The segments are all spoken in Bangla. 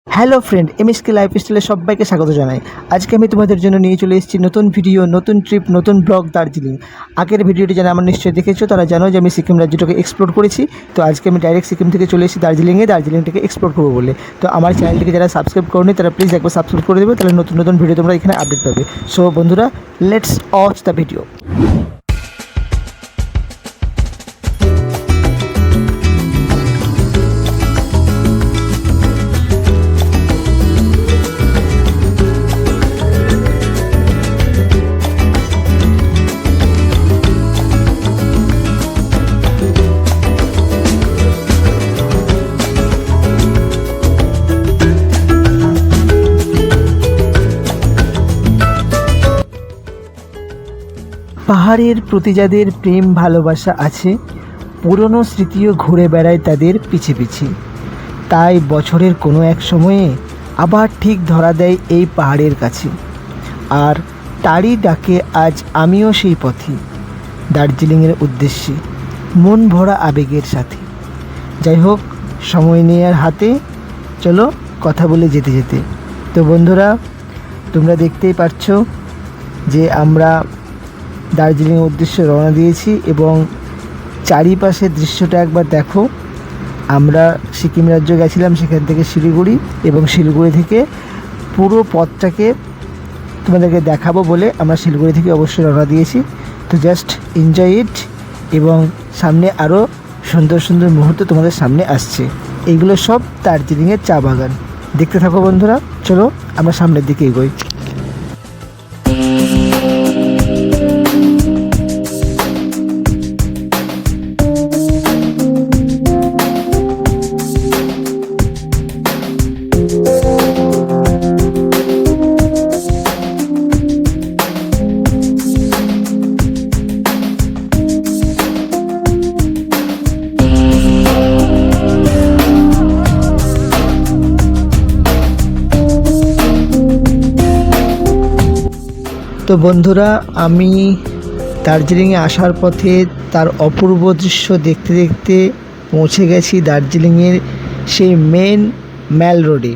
হ্যালো ফ্রেন্ড, এমএসকে লাইফস্টাইলে সবাইকে স্বাগত জানাই। আজকে আমি তোমাদের জন্য নিয়ে চলে এসেছি নতুন ভিডিও, নতুন ট্রিপ, নতুন ব্লগ দার্জিলিং। আগের ভিডিওটি যারা আমার নিশ্চয়ই দেখেছো তারা জানো যে আমি সিকিম রাজ্যটাকে এক্সপ্লোর করেছি। তো আজকে আমি ডাইরেক্ট সিকিম থেকে চলে এসেছি দার্জিলিংটাকে এক্সপ্লোর করবো বলে। তো আমার চ্যানেলটিকে যারা সাবস্ক্রাইব করোনি তারা প্লিজ একবার সাবস্ক্রাইব করে দেবে, তাহলে নতুন নতুন ভিডিও তোমরা এখানে আপডেট পাবে। সো বন্ধুরা, লেটস ওয়াচ দ্য ভিডিও। পাহাড়ের প্রতি যাদের প্রেম ভালোবাসা আছে, পুরনো স্মৃতিও ঘুরে বেড়ায় তাদের পিছে পিছে। তাই বছরের কোনো এক সময়ে আবার ঠিক ধরা দেয় এই পাহাড়ের কাছে। আর তারই ডাকে আজ আমিও সেই পথে, দার্জিলিংয়ের উদ্দেশ্যে, মন ভরা আবেগের সাথে। যাই হোক, সময় নিয়ে আর হাতে, চলো কথা বলে যেতে যেতে। তো বন্ধুরা, তোমরা দেখতেই পাচ্ছো যে আমরা দার্জিলিংয়ের উদ্দেশ্যে রওনা দিয়েছি এবং চারিপাশের দৃশ্যটা একবার দেখো। আমরা সিকিম রাজ্য গেছিলাম, সেখান থেকে শিলিগুড়ি, এবং শিলিগুড়ি থেকে পুরো পথটাকে তোমাদেরকে দেখাবো বলে আমরা শিলিগুড়ি থেকে অবশ্যই রওনা দিয়েছি। তো জাস্ট এনজয় ইট, এবং সামনে আরও সুন্দর সুন্দর মুহূর্ত তোমাদের সামনে আসছে। এইগুলো সব দার্জিলিংয়ের চা বাগান। দেখতে থাকো বন্ধুরা, চলো আমরা সামনের দিকে এগোই। তো বন্ধুরা, আমি দার্জিলিংয়ে আসার পথে তার অপূর্ব দৃশ্য দেখতে দেখতে পৌঁছে গেছি দার্জিলিংয়ের সেই মেন ম্যাল রোডে।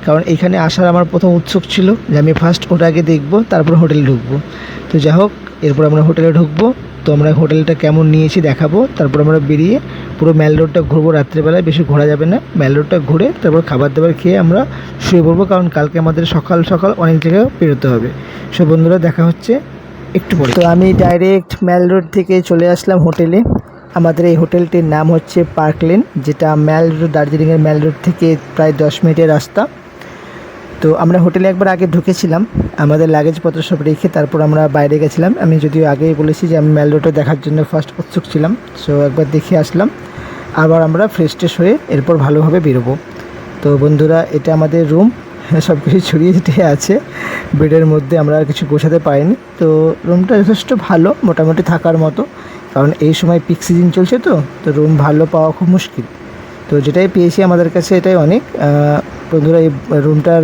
কারণ এখানে আসার আমার প্রথম উৎসুক ছিল যে আমি ফার্স্ট ওটাকে দেখব, তারপর হোটেলে ঢুকবো। তো যাই হোক, এরপর আমরা হোটেলে ঢুকবো। তো আমরা হোটেলটা কেমন নিয়েছি দেখাবো, তারপর আমরা বেরিয়ে পুরো ম্যাল রোডটা ঘুরবো। রাত্রেবেলায় বেশি ঘোরা যাবে না, ম্যাল রোডটা ঘুরে তারপর খাবার দাবার খেয়ে আমরা শুয়ে পড়বো, কারণ কালকে আমাদের সকাল সকাল অনেক জায়গায় বেরোতে হবে। সব বন্ধুরা, দেখা হচ্ছে একটু পরে। তো আমি ডাইরেক্ট ম্যাল রোড থেকে চলে আসলাম হোটেলে। আমাদের এই হোটেলটির নাম হচ্ছে পার্ক লেন, যেটা ম্যাল রোড, দার্জিলিংয়ের ম্যাল রোড থেকে প্রায় 10 মিনিটের রাস্তা। তো আমরা হোটেলে একবার আগে ঢুকেছিলাম আমাদের লাগেজপত্র সব রেখে, তারপর আমরা বাইরে গেছিলাম। আমি যদিও আগেই বলেছি যে আমি ম্যাল রোডটা দেখার জন্য ফার্স্ট উৎসুক ছিলাম। সো একবার দেখে আসলাম, আবার আমরা ফ্রেশ ট্রেশ হয়ে এরপর ভালোভাবে বেরোবো। তো বন্ধুরা, এটা আমাদের রুম, সব কিছু ছড়িয়ে ছিটিয়ে আছে বেডের মধ্যে, আমরা আর কিছু গোছাতে পারিনি। তো রুমটা যথেষ্ট ভালো, মোটামুটি থাকার মতো, কারণ এই সময় পিক সিজন চলছে। তো রুম ভালো পাওয়া খুব মুশকিল। তো যেটাই পেয়েছি আমাদের কাছে এটাই অনেক। বন্ধুরা, এই রুমটার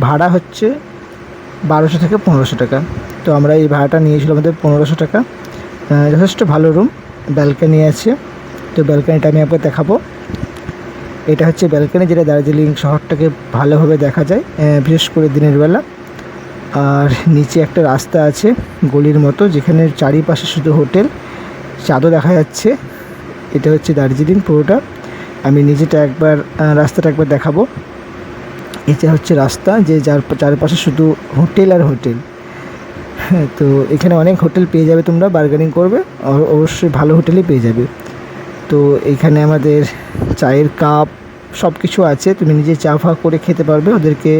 ভাড়া হচ্ছে 1200 থেকে 1500 টাকা। তো আমরা এই ভাড়াটা নিয়েছিল আমাদের 1500 টাকা। যথেষ্ট ভালো রুম, ব্যালকানি আছে। তো ব্যালকানিটা আমি একবার দেখাবো। এটা হচ্ছে ব্যালকানি, যেটা দার্জিলিং শহরটাকে ভালোভাবে দেখা যায়, বিশেষ করে দিনের বেলা। আর নিচে একটা রাস্তা আছে গলির মতো, যেখানে চারিপাশে শুধু হোটেল, চাঁদও দেখা যাচ্ছে। এটা হচ্ছে দার্জিলিং পুরোটা। আমি নিজেটা একবার রাস্তাটা একবার দেখাবো। এটা হচ্ছে রাস্তা, যে যার চারপাশে শুধু হোটেল আর হোটেল। হ্যাঁ, তো এখানে অনেক হোটেল পেয়ে যাবে, তোমরা বার্গেনিং করবে অবশ্যই ভালো হোটেলই পেয়ে যাবে। তো এইখানে আমাদের চায়ের কাপ সব কিছু আছে, তুমি নিজে চা ফা করে খেতে পারবে, ওদেরকে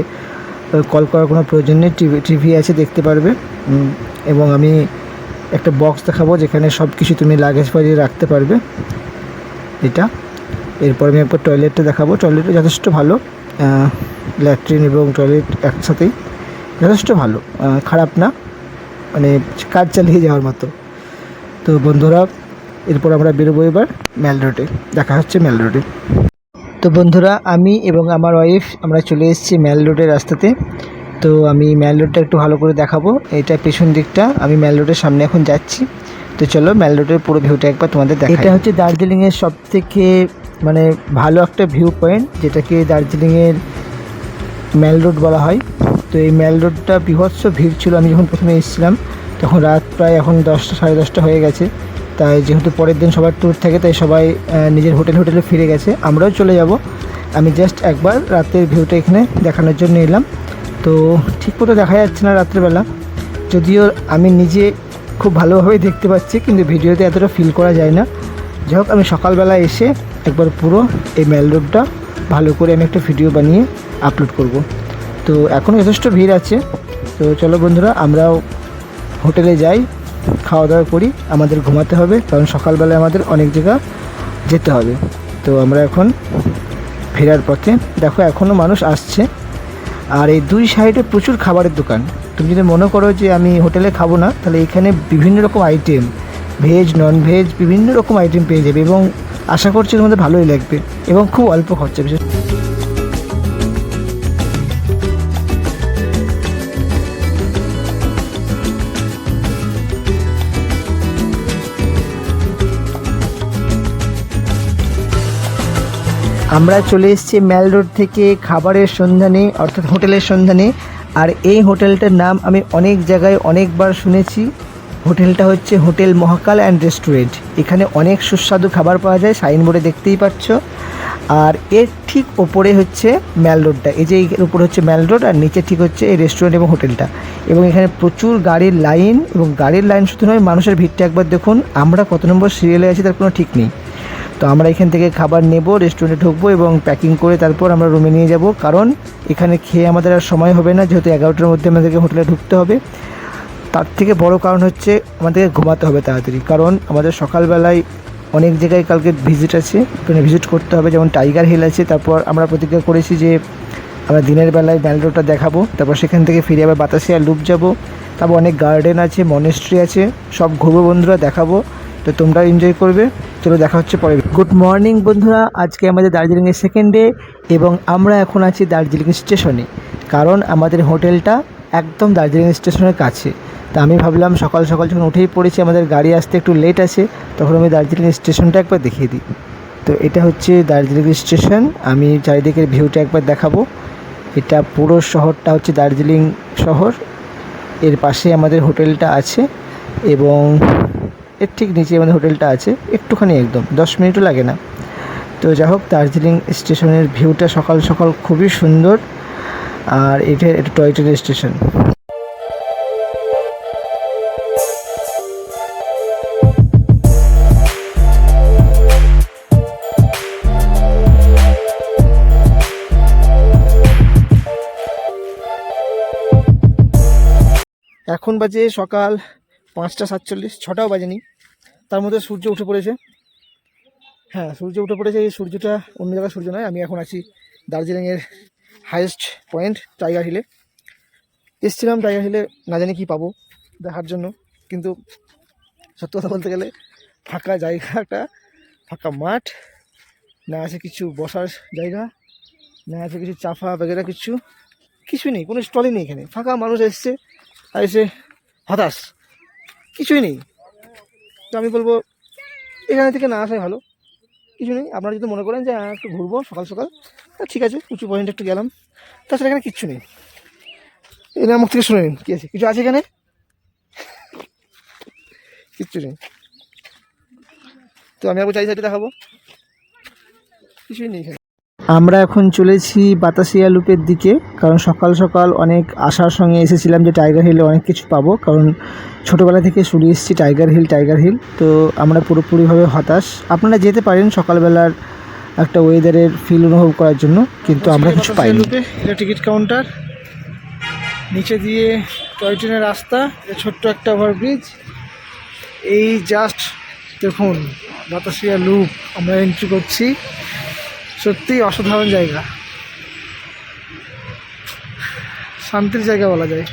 কল করার কোনো প্রয়োজন নেই। টিভি আছে, দেখতে পারবে। এবং আমি একটা বক্স দেখাবো যেখানে সব কিছু তুমি লাগেজ ফাগেজ রাখতে পারবে, এটা। এরপর আমি একবার টয়লেটটা দেখাবো। টয়লেটটা যথেষ্ট ভালো, ল্যাট্রিন এবং টয়লেট একসাথেই, যথেষ্ট ভালো, খারাপ না, মানে কাজ চালিয়ে যাওয়ার মতো। তো বন্ধুরা, এরপর আমরা বেরোবো এবার ম্যাল রোডে, দেখা হচ্ছে ম্যাল রোডে। তো বন্ধুরা, আমি এবং আমার ওয়াইফ আমরা চলে এসেছি ম্যাল রোডের রাস্তাতে। তো আমি ম্যাল রোডটা একটু ভালো করে দেখাবো। এটা পেছন দিকটা, আমি ম্যাল রোডের সামনে এখন যাচ্ছি। তো চলো ম্যাল রোডের পুরো ভিউটা একবার তোমাদের দেখাই। এটা হচ্ছে দার্জিলিংয়ের সবথেকে মানে ভালো একটা ভিউ পয়েন্ট, যেটাকে দার্জিলিংয়ের ম্যাল রোড বলা হয়। তো এই ম্যাল রোডটা বীভৎস ভিড় ছিল আমি যখন প্রথমে এসেছিলাম, তখন রাত প্রায় এখন 10টা সাড়ে 10টা হয়ে গেছে। তাই যেহেতু পরের দিন সবার ট্যুর থাকে, তাই সবাই নিজের হোটেলে ফিরে গেছে, আমরাও চলে যাব। আমি জাস্ট একবার রাতের ভিউটা এখানে দেখানোর জন্য এলাম। তো ঠিক মতো দেখা যাচ্ছে না রাত্রেবেলা, যদিও আমি নিজে খুব ভালোভাবেই দেখতে পাচ্ছি, কিন্তু ভিডিওতে এতটা ফিল করা যায় না। যাই হোক, আমি সকালবেলা এসে একবার পুরো এই ম্যাল রোডটা ভালো করে আমি একটা ভিডিও বানিয়ে আপলোড করব। তো এখনও যথেষ্ট ভিড় আছে। তো চলো বন্ধুরা, আমরাও হোটেলে যাই, খাওয়া দাওয়া করি, আমাদের ঘুমাতে হবে, কারণ সকালবেলায় আমাদের অনেক জায়গা যেতে হবে। তো আমরা এখন ফেরার পথে, দেখো এখনও মানুষ আসছে, আর এই দুই সাইডে প্রচুর খাবারের দোকান। তুমি যদি মনে করো যে আমি হোটেলে খাবো না, তাহলে এখানে বিভিন্ন রকম আইটেম, ভেজ নন ভেজ বিভিন্ন রকম আইটেম পেয়ে যাবে, এবং আশা করছি তোমাদের ভালোই লাগবে, এবং খুব অল্প খরচা। বিশেষ আমরা চলে এসেছি ম্যাল রোড থেকে খাবারের সন্ধানে, অর্থাৎ হোটেলের সন্ধানে। আর এই হোটেলটার নাম আমি অনেক জায়গায় অনেকবার শুনেছি। হোটেলটা হচ্ছে হোটেল মহাকাল অ্যান্ড রেস্টুরেন্ট। এখানে অনেক সুস্বাদু খাবার পাওয়া যায়, সাইনবোর্ডে দেখতেই পাচ্ছ। আর এর ঠিক ওপরে হচ্ছে ম্যাল রোডটা, এই যে এর উপরে হচ্ছে ম্যাল রোড, আর নিচে ঠিক হচ্ছে এই রেস্টুরেন্ট এবং হোটেলটা। এবং এখানে প্রচুর গাড়ির লাইন, এবং গাড়ির লাইন শুধু নয়, মানুষের ভিড়টা একবার দেখুন। আমরা কত নম্বর সিরিয়ালে আছি তার কোনো ঠিক নেই। তো আমরা এখান থেকে খাবার নেব, রেস্টুরেন্টে ঢুকবো এবং প্যাকিং করে তারপর আমরা রুমে নিয়ে যাব, কারণ এখানে খেয়ে আমাদের আর সময় হবে না, যেহেতু 11টার মধ্যে আমাদেরকে হোটেলে ঢুকতে হবে। তার থেকে বড় কারণ হচ্ছে আমাদেরকে ঘুমাতে হবে তাড়াতাড়ি, কারণ আমাদের সকালবেলায় অনেক জায়গায় কালকে ভিজিট আছে, ওখানে ভিজিট করতে হবে। যেমন টাইগার হিল আছে, তারপর আমরা প্রতিজ্ঞা করেছি যে আমরা দিনের বেলায় ম্যাল রোডটা দেখাবো, তারপর সেখান থেকে ফিরে আবার বাতাসিয়া লুপ যাব, তারপর অনেক গার্ডেন আছে, মনেস্ট্রি আছে, সব ঘুরবো বন্ধুরা, দেখাবো। তো তোমরা এনজয় করবে। চলো দেখা হচ্ছে পরে। গুড মর্নিং বন্ধুরা, আজকে আমাদের দার্জিলিংয়ের সেকেন্ড ডে, এবং আমরা এখন আছি দার্জিলিং স্টেশনে, কারণ আমাদের হোটেলটা একদম দার্জিলিং স্টেশনের কাছে। তা আমি ভাবলাম সকাল সকাল যখন উঠেই পড়েছি, আমাদের গাড়ি আসতে একটু লেট আছে, তখন আমি দার্জিলিং স্টেশনটা একবার দেখিয়ে দিই। তো এটা হচ্ছে দার্জিলিং স্টেশন, আমি চারিদিকের ভিউটা একবার দেখাবো। এটা পুরো শহরটা হচ্ছে দার্জিলিং শহর, এর পাশে আমাদের হোটেলটা আছে, এবং এর ঠিক নিচে আমাদের হোটেলটা আছে, একটুখানি একদম 10 মিনিটও লাগে না। তো যাই হোক, দার্জিলিং স্টেশনের ভিউটা সকাল সকাল খুবই সুন্দর। আর এটা টয় ট্রেন স্টেশন। এখন বাজে সকাল 5টা 47, 6টাও বাজেনি, তার মধ্যে সূর্য উঠে পড়েছে। হ্যাঁ, সূর্য উঠে পড়েছে। এই সূর্যটা অন্য জায়গায় সূর্য নয়, আমি এখন আছি দার্জিলিংয়ের হাইয়েস্ট পয়েন্ট টাইগার হিলে। এসেছিলাম টাইগার হিলে না জানি কি পাবো দেখার জন্য, কিন্তু সত্যি কথা বলতে গেলে ফাঁকা জায়গাটা, ফাঁকা মাঠ, না আছে কিছু বসার জায়গা, না আছে কিছু চাফা বেগেরা, কিছু নেই, কোনো স্টলই নেই এখানে। ফাঁকা, মানুষ এসছে আর এসে হতাশ, কিছুই নেই। তো আমি বলবো এখানে থেকে না আসাই ভালো। কিছু নেই, আপনারা যদি মনে করেন যে একটু ঘুরবো সকাল সকাল, ঠিক আছে, উঁচু পয়েন্টে একটু গেলাম, তাছাড়া এখানে কিচ্ছু নেই। এখানে মুখ থেকে শুনে নিন কী আছে, কিছু আছে এখানে? কিচ্ছু নেই। তো আমি আবার চাই সাইডে দেখাবো, কিছুই নেই এখানে। আমরা এখন চলেছি বাতাসিয়া লুপের দিকে, কারণ সকাল সকাল অনেক আশার সঙ্গে এসেছিলাম যে টাইগার হিলে অনেক কিছু পাবো, কারণ ছোটোবেলা থেকে শুনে এসেছি টাইগার হিল। তো আমরা পুরোপুরিভাবে হতাশ। আপনারা যেতে পারেন সকালবেলার একটা ওয়েদারের ফিল অনুভব করার জন্য, কিন্তু আমরা কিছু পাইনি। লুপে এটা টিকিট কাউন্টার, নিচে দিয়ে টয় ট্রেনের রাস্তা, এটা ছোট্ট একটা ওভারব্রিজ। এই জাস্ট দেখুন বাতাসিয়া লুপ, আমরা এন্ট্রি করছি। সত্যিই অসাধারণ জায়গা, শান্তির জায়গা বলা যায়।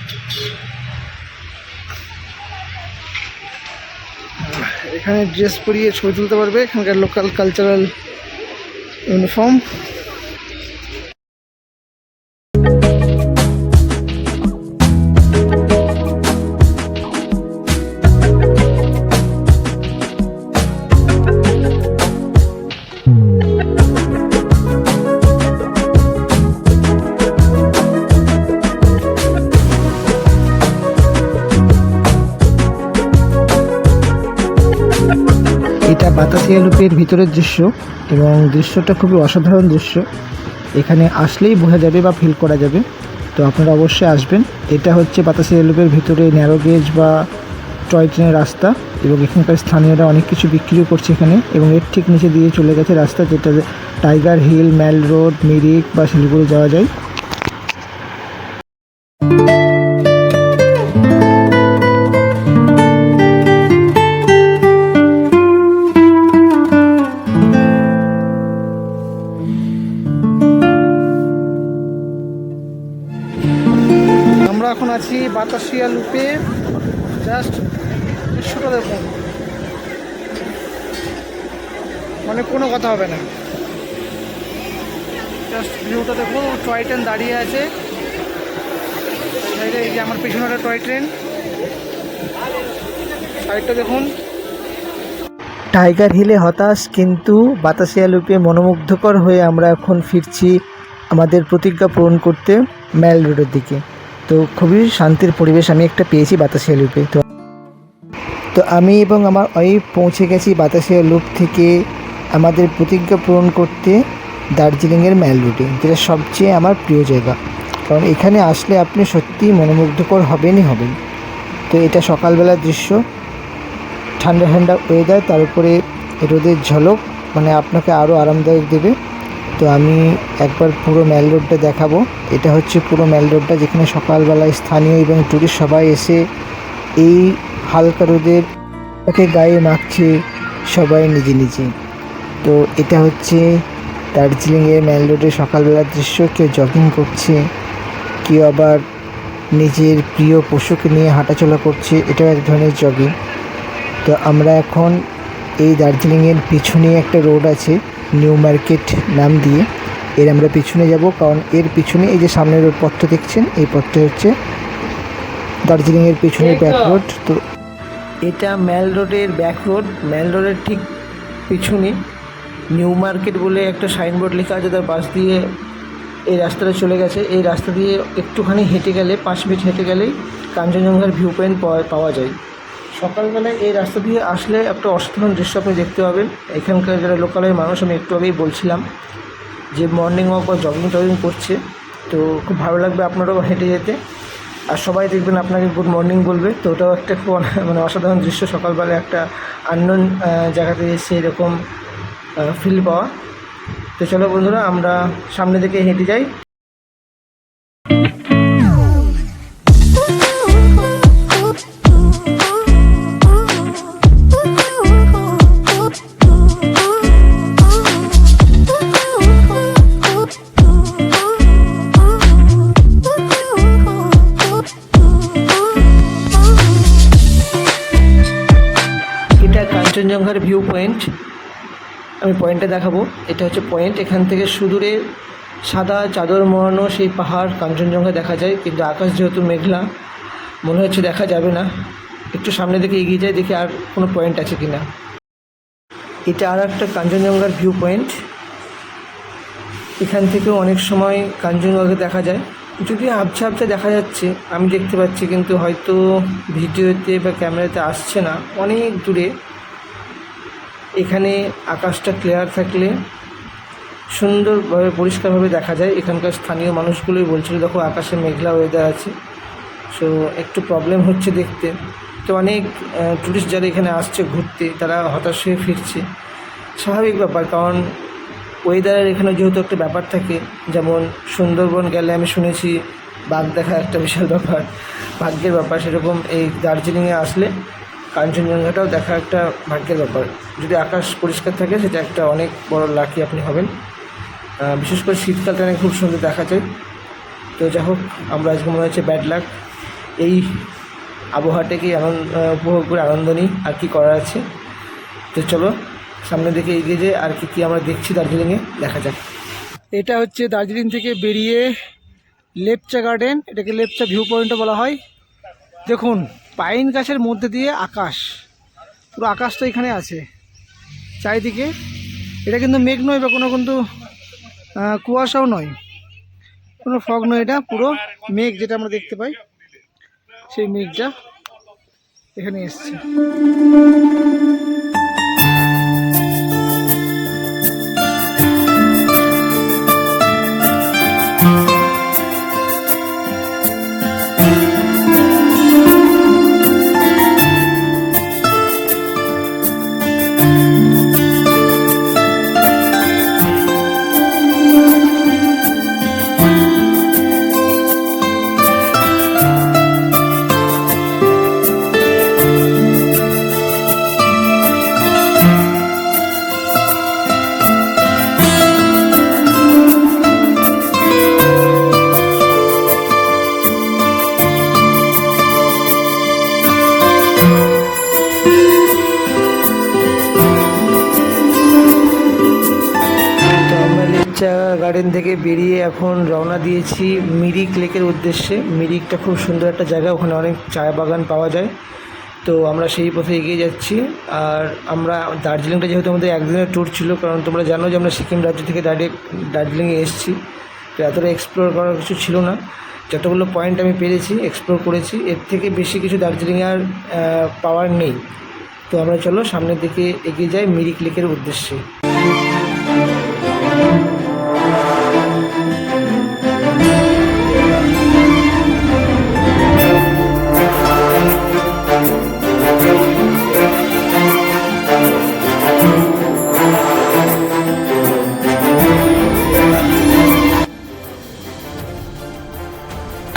এখানে ড্রেস পরিয়ে ছবি তুলতে পারবে, এখানকার লোকাল কালচারাল ইউনিফর্ম। বাতাসিয়া লুপের ভিতরের দৃশ্য, এবং দৃশ্যটা খুবই অসাধারণ দৃশ্য। এখানে আসলেই বোঝা যাবে বা ফিল করা যাবে, তো আপনারা অবশ্যই আসবেন। এটা হচ্ছে বাতাসিয়া লুপের ভিতরে ন্যারো গেজ বা টয় ট্রেনের রাস্তা, এবং এখানকার স্থানীয়রা অনেক কিছু বিক্রিও করছে এখানে। এবং এর ঠিক নিচে দিয়ে চলে গেছে রাস্তা, যেটা টাইগার হিল, ম্যাল রোড, মিরিক বা শিলিগুড়ি যাওয়া যায়। আমরা এখন আছি বাতাসিয়া লুপে। জাস্ট দৃশ্যটা দেখুন, মানে কোনো কথা হবে না। জাস্ট ভিউটা দেখুন, টয় ট্রেন দাঁড়িয়ে আছে। এই যে আমার পিছনে একটা টয় ট্রেন, সাইডটা দেখুন। টাইগার হিলে হতাশ, কিন্তু বাতাসিয়া লুপে মনোমুগ্ধকর হয়ে আমরা এখন ফিরছি আমাদের প্রতিজ্ঞা পূরণ করতে ম্যাল রোডের দিকে। তো খুবই শান্তির পরিবেশ আমি একটা পেয়েছি বাতাসিয়া লুপে। তো আমি এবং আমার ওয়াইফ পৌঁছে গেছি বাতাসিয়া লুপ থেকে আমাদের প্রতিজ্ঞা পূরণ করতে দার্জিলিংয়ের ম্যাল রোডে, যেটা সবচেয়ে আমার প্রিয় জায়গা। কারণ এখানে আসলে আপনি সত্যিই মনোমুগ্ধকর হবেনই হবেন। তো এটা সকালবেলার দৃশ্য, ঠান্ডা ঠান্ডা ওয়েদার, তার উপরে রোদের ঝলক, মানে আপনাকে আরও আরামদায়ক দেবে। তো আমি একবার পুরো ম্যাল রোডটা দেখাবো। এটা হচ্ছে পুরো ম্যাল রোডটা, যেখানে সকালবেলায় স্থানীয় এবং টুরিস্ট সবাই এসে এই হালকা রোদের তাকে গায়ে মাখছে সবাই নিজে নিজে। তো এটা হচ্ছে দার্জিলিংয়ের ম্যাল রোডের সকালবেলার দৃশ্য। কেউ জগিং করছে, কেউ আবার নিজের প্রিয় পশুকে নিয়ে হাঁটাচলা করছে, এটাও এক ধরনের জগিং। তো আমরা এখন এই দার্জিলিংয়ের পিছনে একটা রোড আছে নিউ মার্কেট নাম দিয়ে, এর আমরা পিছনে যাব। কারণ এর পিছনে এই যে সামনের রোড পথটা দেখছেন, এই পথটা হচ্ছে দার্জিলিংয়ের পিছনের ব্যাক রোড। তো এটা ম্যাল রোডের ব্যাক রোড। ম্যাল রোডের ঠিক পিছনে নিউ মার্কেট বলে একটা সাইনবোর্ড লেখা আছে, তার পাশ দিয়ে এই রাস্তাটা চলে গেছে। এই রাস্তা দিয়ে একটুখানি হেঁটে গেলে, 5 মিনিট হেঁটে গেলেই কাঞ্চনজঙ্ঘার ভিউ পয়েন্ট পাওয়া যায়। সকালবেলায় এই রাস্তা দিয়ে আসলে একটা অসাধারণ দৃশ্য আপনি দেখতে পাবেন। এখানকার যারা লোকালয়ের মানুষ, আমি একটু আগেই বলছিলাম যে মর্নিং ওয়াক বা জগিং টগিং করছে, তো খুব ভালো লাগবে আপনারাও হেঁটে যেতে। আর সবাই দেখবেন আপনাকে গুড মর্নিং বলবে। তো ওটাও একটা খুব মানে অসাধারণ দৃশ্য, সকালবেলা একটা আননোন জায়গাতে এসে এরকম ফিল পাওয়া। তো চলো বন্ধুরা, আমরা সামনে দিকে হেঁটে যাই। কাঞ্চনজঙ্ঘার ভিউ পয়েন্ট, আমি পয়েন্টটা দেখাবো। এটা হচ্ছে পয়েন্ট। এখান থেকে সুদূরে সাদা চাদর মোড়ানো সেই পাহাড় কাঞ্চনজঙ্ঘা দেখা যায়, কিন্তু আকাশ যেহেতু মেঘলা মনে হচ্ছে দেখা যাবে না। একটু সামনে দিকে এগিয়ে যায়, দেখি আর কোনো পয়েন্ট আছে কি না। এটা আর একটা কাঞ্চনজঙ্ঘার ভিউ পয়েন্ট। এখান থেকেও অনেক সময় কাঞ্চনজঙ্ঘাকে দেখা যায়, যদি আবছা আবছা দেখা যাচ্ছে আমি দেখতে পাচ্ছি, কিন্তু হয়তো ভিডিওতে বা ক্যামেরাতে আসছে না, অনেক দূরে। এখানে আকাশটা ক্লিয়ার থাকলে সুন্দরভাবে পরিষ্কারভাবে দেখা যায়। এখানকার স্থানীয় মানুষগুলোই বলছিল দেখো আকাশে মেঘলা ওয়েদার আছে, সো একটু প্রবলেম হচ্ছে দেখতে। তো অনেক টুরিস্ট যারা এখানে আসছে ঘুরতে, তারা হতাশ হয়ে ফিরছে, স্বাভাবিক ব্যাপার। কারণ ওয়েদারের এখানে যেহেতু একটা ব্যাপার থাকে, যেমন সুন্দরবন গেলে আমি শুনেছি বাঘ দেখা একটা বিশাল ব্যাপার, ভাগ্যের ব্যাপার, সেরকম এই দার্জিলিংয়ে আসলে কাঞ্চনজঙ্ঘাটাও দেখা একটা ভাগ্যের ব্যাপার। যদি আকাশ পরিষ্কার থাকে সেটা একটা অনেক বড় লাকি আপনি হবেন। বিশেষ করে শীতকালটা খুব সুন্দর দেখা যায়। তো যাই হোক, আমরা আজকে মনে হচ্ছে ব্যাড লাক, এই আবহাওয়াটাকেই উপভোগ করে আনন্দ নিই, আর কি করার আছে। তো চলো সামনের দিকে এগিয়ে যে আর কি আমরা দেখছি দার্জিলিংয়ে, দেখা যাক। এটা হচ্ছে দার্জিলিং থেকে বেরিয়ে লেপচা গার্ডেন, এটাকে লেপচা ভিউ পয়েন্টও বলা হয়। দেখুন পাইন গাছের মধ্যে দিয়ে আকাশ, পুরো আকাশটা এখানে আছে চারিদিকে। এটা কিন্তু মেঘ নয় বা কোনো কিন্তু কুয়াশাও নয়, কোনো ফগ নয়, এটা পুরো মেঘ যেটা আমরা দেখতে পাই, সেই মেঘটা এখানে এসছে। গার্ডেন থেকে বেরিয়ে এখন রওনা দিয়েছি মিরিক লেকের উদ্দেশ্যে। মিরিকটা খুব সুন্দর একটা জায়গা, ওখানে অনেক চা বাগান পাওয়া যায়। তো আমরা সেই পথে এগিয়ে যাচ্ছি। আর আমরা দার্জিলিংটা যেহেতু আমাদের একদিনের ট্যুর ছিল, কারণ তোমরা জানো যে আমরা সিকিম রাজ্য থেকে ডাইরেক্ট দার্জিলিংয়ে এসেছি, তো এতটা এক্সপ্লোর করার কিছু ছিল না। যতগুলো পয়েন্ট আমি পেরেছি এক্সপ্লোর করেছি, এর থেকে বেশি কিছু দার্জিলিংয়ে আর পাওয়ার নেই। তো আমরা চলো সামনের দিকে এগিয়ে যাই মিরিক লেকের উদ্দেশ্যে।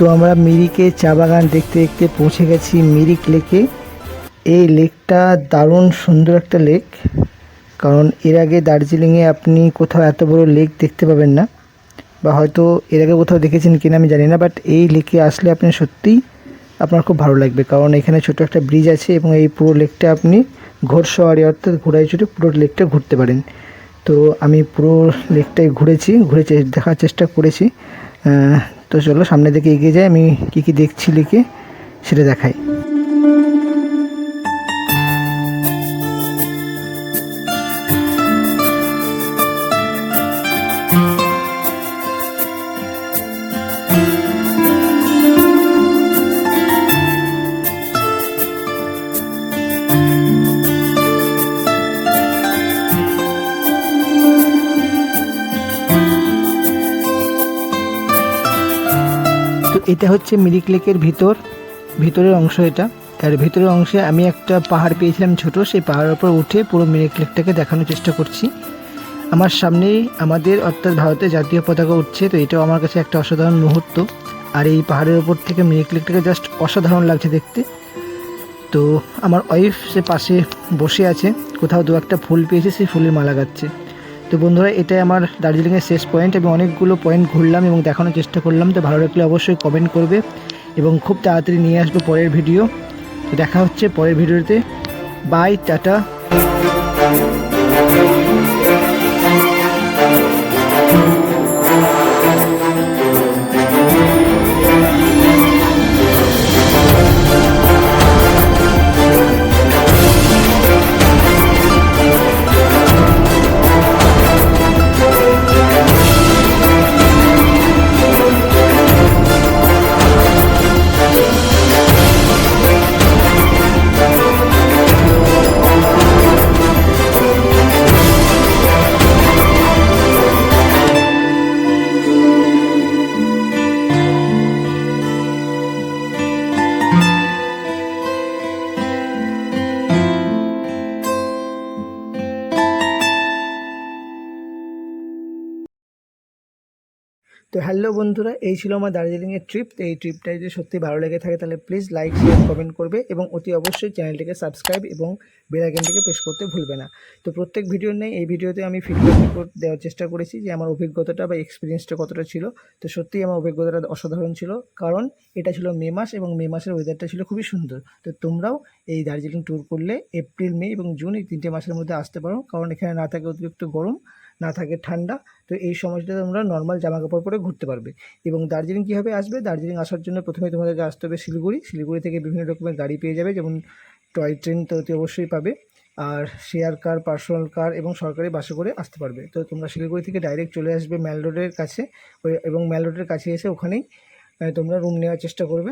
তো আমরা মিরিকে চা বাগান দেখতে দেখতে পৌঁছে গেছি মিরিক লেকে। এই লেকটা দারুণ সুন্দর একটা লেক, কারণ এর আগে দার্জিলিংয়ে আপনি কোথাও এত বড় লেক দেখতে পাবেন না, বা হয়তো এর আগে কোথাও দেখেছেন কিনা আমি জানি না, বাট এই লেকে আসলে আপনি সত্যিই আপনার খুব ভালো লাগবে, কারণ এখানে ছোট একটা ব্রিজ আছে এবং এই পুরো লেকটা আপনি ঘোড়সওয়ারি অর্থাৎ ঘোড়ায় চড়ে পুরো লেকটা ঘুরতে পারেন। তো আমি পুরো লেকটাই ঘুরে দেখার চেষ্টা করেছি। তো চলো সামনের দিকে এগিয়ে যাই, আমি কী কী দেখছি লেকে সেটা দেখাই। এটা হচ্ছে মিরিক লেকের ভিতরের অংশ এটা। আর ভিতরের অংশে আমি একটা পাহাড় পেয়েছিলাম ছোট, সেই পাহাড়ের উপর উঠে পুরো মিরিক লেকটাকে দেখানোর চেষ্টা করছি। আমার সামনেই আমাদের অর্থাৎ ভারতের জাতীয় পতাকা উঠছে, তো এটাও আমার কাছে একটা অসাধারণ মুহূর্ত। আর এই পাহাড়ের ওপর থেকে মিরিক লেকটাকে জাস্ট অসাধারণ লাগছে দেখতে। তো আমার ওয়াইফ সে পাশে বসে আছে, কোথাও দু একটা ফুল পেয়েছে, সেই ফুলের মালা গাচ্ছে। তো বন্ধুরা, এটাই আমার দার্জিলিংয়ের শেষ পয়েন্ট, এবং অনেকগুলো পয়েন্ট ঘুরলাম এবং দেখানোর চেষ্টা করলাম। তো ভালো লাগলে অবশ্যই কমেন্ট করবে এবং খুব তাড়াতাড়ি নিয়ে আসবো পরের ভিডিও। তো দেখা হচ্ছে পরের ভিডিওতে। By, tata. তো হ্যালো বন্ধুরা, এই ছিল আমার দার্জিলিংয়ের ট্রিপ। তো এই ট্রিপটা যদি সত্যি ভালো লেগে থাকে তাহলে প্লিজ লাইক, শেয়ার, কমেন্ট করবে এবং অতি অবশ্যই চ্যানেলটিকে সাবস্ক্রাইব এবং বেল আইকনটিকে প্রেস করতে ভুলবে না। তো প্রত্যেক ভিডিও নেই, এই ভিডিওতে আমি ফিডব্যাক রিপোর্ট দেওয়ার চেষ্টা করেছি যে আমার অভিজ্ঞতাটা বা এক্সপিরিয়েন্সটা কতটা ছিল। তো সত্যিই আমার অভিজ্ঞতাটা অসাধারণ ছিল, কারণ এটা ছিল মে মাস এবং মে মাসের ওয়েদারটা ছিল খুবই সুন্দর। তো তোমরাও এই দার্জিলিং ট্যুর করলে এপ্রিল, মে এবং জুন এই 3টে মাসের মধ্যে আসতে পারো, কারণ এখানে না থাকে অতিরিক্ত গরম, না থাকে ঠান্ডা। তো এই সময়টা তোমরা নর্মাল জামা কাপড় পরে ঘুরতে পারবে। এবং দার্জিলিং কীভাবে আসবে, দার্জিলিং আসার জন্য প্রথমে তোমাদেরকে আসতে হবে শিলিগুড়ি থেকে বিভিন্ন রকমের গাড়ি পেয়ে যাবে, যেমন টয় ট্রেন তো অতি অবশ্যই পাবে, আর শেয়ার কার, পার্সোনাল কার এবং সরকারি বাসে করে আসতে পারবে। তো তোমরা শিলিগুড়ি থেকে ডাইরেক্ট চলে আসবে ম্যাল রোডের কাছে, এবং ম্যাল রোডের কাছে এসে ওখানেই তোমরা রুম নেওয়ার চেষ্টা করবে,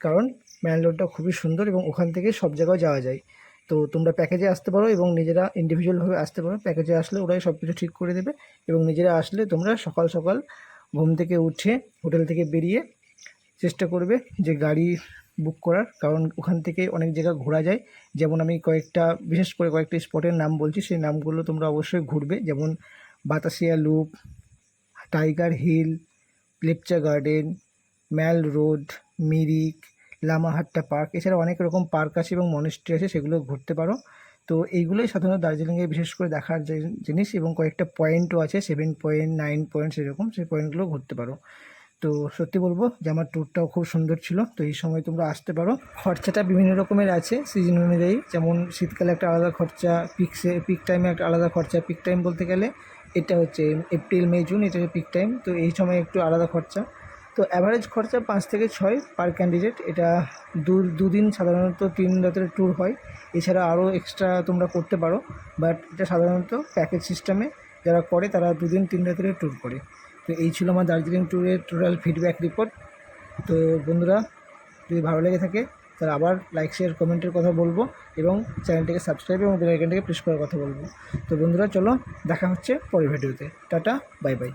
কারণ ম্যাল রোডটা খুবই সুন্দর এবং ওখান থেকে সব জায়গায় যাওয়া যায়। তো তোমরা প্যাকেজে আসতে পারো এবং নিজেরা ইন্ডিভিজুয়ালভাবে আসতে পারো। প্যাকেজে আসলে ওরাই সব কিছু ঠিক করে দেবে, এবং নিজেরা আসলে তোমরা সকাল সকাল ঘুম থেকে উঠে হোটেল থেকে বেরিয়ে চেষ্টা করবে যে গাড়ি বুক করার, কারণ ওখান থেকে অনেক জায়গা ঘোরা যায়। যেমন আমি বিশেষ করে কয়েকটা স্পটের নাম বলছি, সেই নামগুলো তোমরা অবশ্যই ঘুরবে। যেমন Batasia Loop, Tiger Hill, Lepcha Garden, Mall Road, Mirik, Lamahatta Park, এছাড়া অনেক রকম পার্ক আছে এবং মনেস্ট্রি আছে, সেগুলো ঘুরতে পারো। তো এইগুলোই সাধারণত দার্জিলিংয়ে বিশেষ করে দেখার যে জিনিস, এবং কয়েকটা পয়েন্টও আছে, 7 পয়েন্ট, 9 পয়েন্ট, সেরকম সেই পয়েন্টগুলো ঘুরতে পারো। তো সত্যি বলবো যে আমার ট্যুরটাও খুব সুন্দর ছিল। তো এই সময় তোমরা আসতে পারো। খরচাটা বিভিন্ন রকমের আছে সিজন অনুযায়ী, যেমন শীতকালে একটা আলাদা খরচা, পিক টাইমে একটা আলাদা খরচা। পিক টাইম বলতে গেলে এটা হচ্ছে এপ্রিল, মে, জুন, এটা পিক টাইম। তো এই সময় একটু আলাদা খরচা। তো অ্যাভারেজ খরচা 5 থেকে 6 পার ক্যান্ডিডেট। এটা দুদিন, সাধারণত 3 রাতের ট্যুর হয়। এছাড়া আরও এক্সট্রা তোমরা করতে পারো, বাট এটা সাধারণত প্যাকেজ সিস্টেমে যারা করে তারা 2 দিন 3 রাতের ট্যুর করে। তো এই ছিল আমার দার্জিলিং ট্যুরের টোটাল ফিডব্যাক রিপোর্ট। তো বন্ধুরা, যদি ভালো লেগে থাকে তাহলে আবার লাইক, শেয়ার, কমেন্টের কথা বলবো, এবং চ্যানেলটিকে সাবস্ক্রাইব এবং বেল আইকনটাকে প্রেস করার কথা বলবো। তো বন্ধুরা, চলো দেখা হচ্ছে পরের ভিডিওতে। Tata, bye bye.